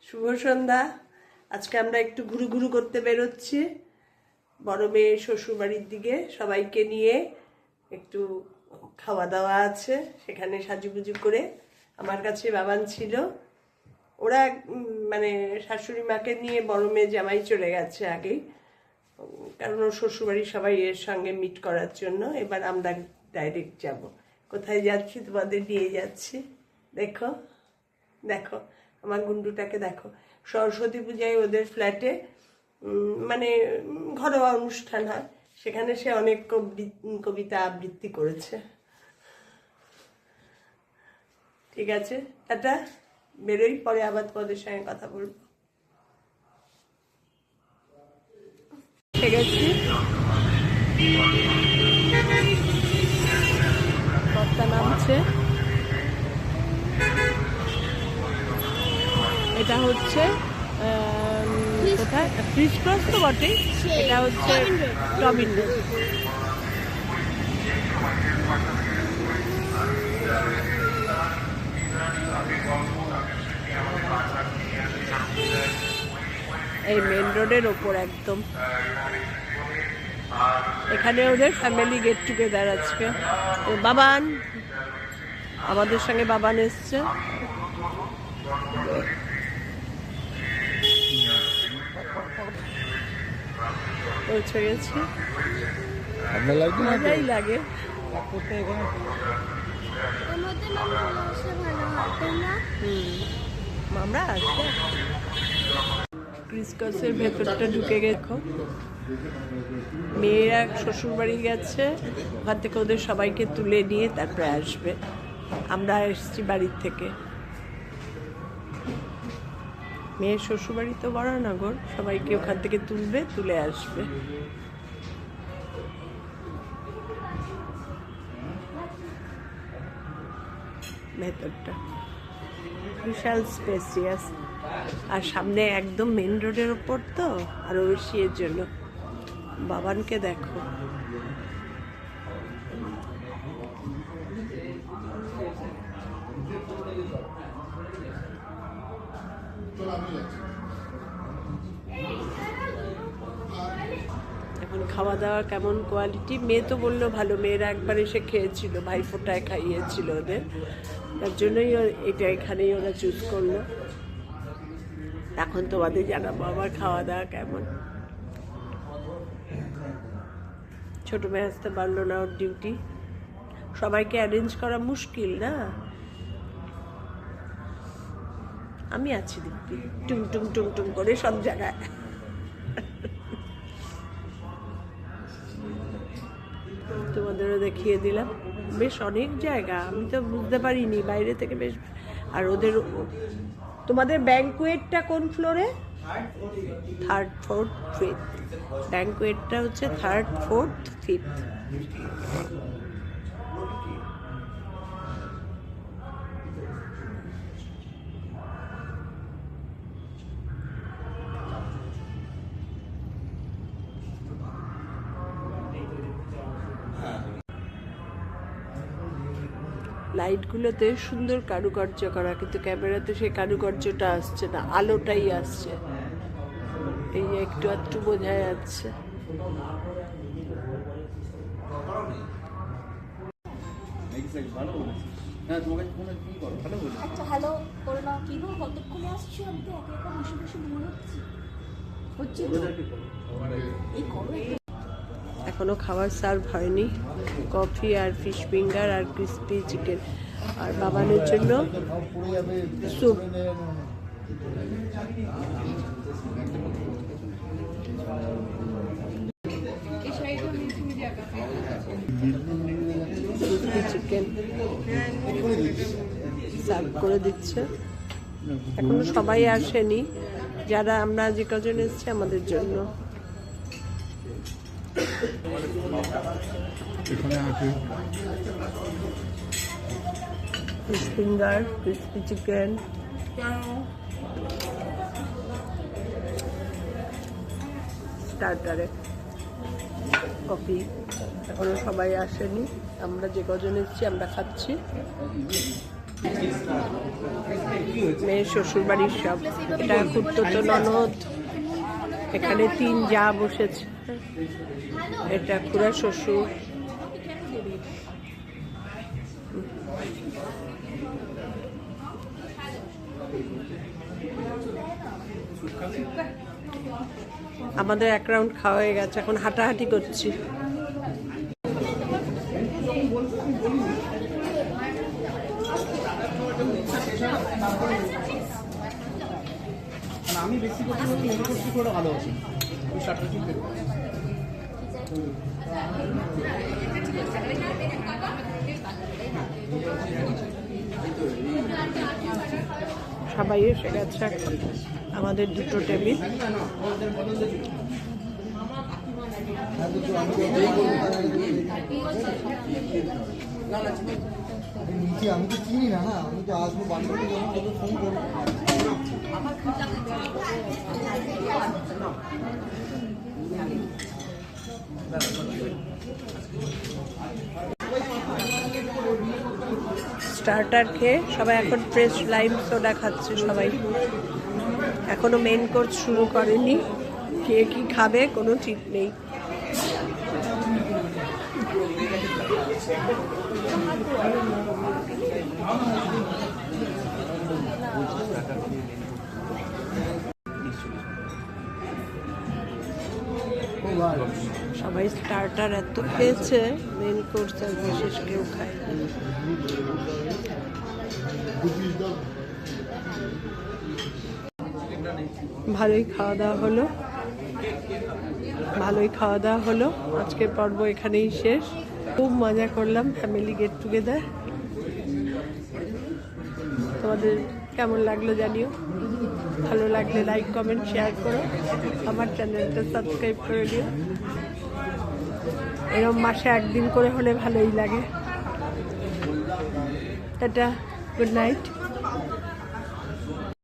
শুভ সন্ধ্যা। আজকে আমরা একটু ঘুরু ঘুরু করতে বেরোচ্ছি বড় মেয়ে শ্বশুরবাড়ির দিকে। সবাইকে নিয়ে একটু খাওয়া দাওয়া আছে, সেখানে সাজুগুজু করে। আমার কাছে বাবান ছিল, ওরা মানে শাশুড়ি মাকে নিয়ে বড় মেয়ে জামাই চলে গেছে আগেই, কারণ ওর শ্বশুরবাড়ির সবাই এর সঙ্গে মিট করার জন্য। এবার আমরা ডাইরেক্ট যাব। কোথায় যাচ্ছি তোমাদের নিয়ে যাচ্ছি। দেখো দেখো আমার গুন্ডুটাকে দেখো। সরস্বতী পূজায় ওদের ফ্ল্যাটে মানে ঘরোয়া অনুষ্ঠান হয়, সেখানে সে অনেক কবিতা আবৃত্তি করেছে। ঠিক আছে, টাটা, বেরোই, পরে আবার তোমাদের সঙ্গে কথা বলবো। ঠিক আছে, কর্তা নামছে। এটা হচ্ছে কোথায়, ক্রিস ক্রস তো বটেই, এটা হচ্ছে টমিন রোড। এই মেন রোডের ওপর একদম। এখানে ওদের ফ্যামিলি গেট টুগেদার আজকে। বাবান, আমাদের সঙ্গে বাবান এসছে। পৌঁছে গেছি, মজাই লাগে। আমরা আসবো। ক্রিসক্রসের ভেতরটা ঢুকে গেছো। মেয়েরা শ্বশুর বাড়ি গেছে, ওখান থেকে ওদের সবাইকে তুলে নিয়ে তারপরে আসবে। আমরা এসছি বাড়ির থেকে। মেয়ের শ্বশুরবাড়ি তো বরানগর, সবাইকে ওখান থেকে তুলবে, তুলে আসবে। ভেতরটা বিশাল স্পেসিয়াস, আর সামনে একদম মেন রোডের ওপর তো আরো বেশি, এর জন্য। বাবানকে দেখো, এখন খাওয়া দাওয়া কেমন কোয়ালিটি। মেয়ে তো বললো ভালো, মেয়েরা একবার এসে খেয়েছিল, ভাইফোঁটায় খাইয়েছিল ওদের, তার জন্যই এটা এখানেই ওরা চুজ করলো। এখন তোমাদের জানাবো আমার খাওয়া দাওয়া কেমন। ছোট মেয়ে আসতে পারলো না, ওর ডিউটি। সবাইকে অ্যারেঞ্জ করা মুশকিল না। আমি আছি দিব্যি, টুম টুম টুম টুম করে সব জায়গায়। তোমাদেরও দেখিয়ে দিলাম, বেশ অনেক জায়গা, আমি তো বুঝতে পারিনি বাইরে থেকে বেশ। আর ওদের, তোমাদের ব্যাংকুয়েটটা কোন ফ্লোরে? Third, fourth, fifth. ব্যাংকুয়েটটা হচ্ছে থার্ড, ফোর্থ, ফিফথ। লাইটগুলোতে সুন্দর কারুকার্য করা, কিন্তু ক্যামেরাতে সেই কারুকার্যটা আসছে না, আলোটাই আসছে। এই একটু একটু বোঝা যাচ্ছে। এখনো খাবার সার্ভ হয়নি। কফি আর ফিশ ফিঙ্গার আর ক্রিস্পি চিকেন, আর বাবানের জন্য স্যুপ। ক্রিস্পি চিকেন সার্ভ করে দিচ্ছে। এখনো সবাই আসেনি, যারা আমরা যে কজন এসছি আমাদের জন্য। ফিশ ফিঙ্গার, ক্রিস্পি চিকেন, স্টার্টারে কফি। এখনো সবাই আসেনি, আমরা যে কজন এসেছি আমরা খাচ্ছি। মেয়ের শ্বশুর বাড়ির সব। এটা খুড়তুতো ননদ, এখানে 3 জা বসেছে, এটা খুড়া শ্বশুর। আমাদের 1 রাউন্ড খাওয়া হয়ে গেছে, এখন হাঁটাহাঁটি করছি। আমি বেশি করছি করে ভালো আছি। সবাই এসে গেছে এখন, আমাদের 2টো টেবিল। আমি তো চিনি না, আমি তো আসবো বান্ধবী যখন তোকে ফোন করবো। স্টার্টার খেয়ে সবাই এখন ফ্রেশ লাইম সোডা খাচ্ছে সবাই। এখনো মেন কোর্স শুরু করেনি, কে কি খাবে কোনো ঠিক নেই। সবাই স্টার্টার এত খেয়েছে, মেন কোর্স আর বিশেষ কেউ খায়নি। ভালোই খাওয়া দাওয়া হলো, আজকের পর্ব এখানেই শেষ। খুব মজা করলাম, ফ্যামিলি গেট টুগেদার। তোমাদের কেমন লাগলো জানিও, ভালো লাগলে লাইক কমেন্ট শেয়ার করো, আমার চ্যানেলটা সাবস্ক্রাইব করে দিও। এরকম মাসে 1 দিন করে হলে ভালোই লাগে। Tata, good night.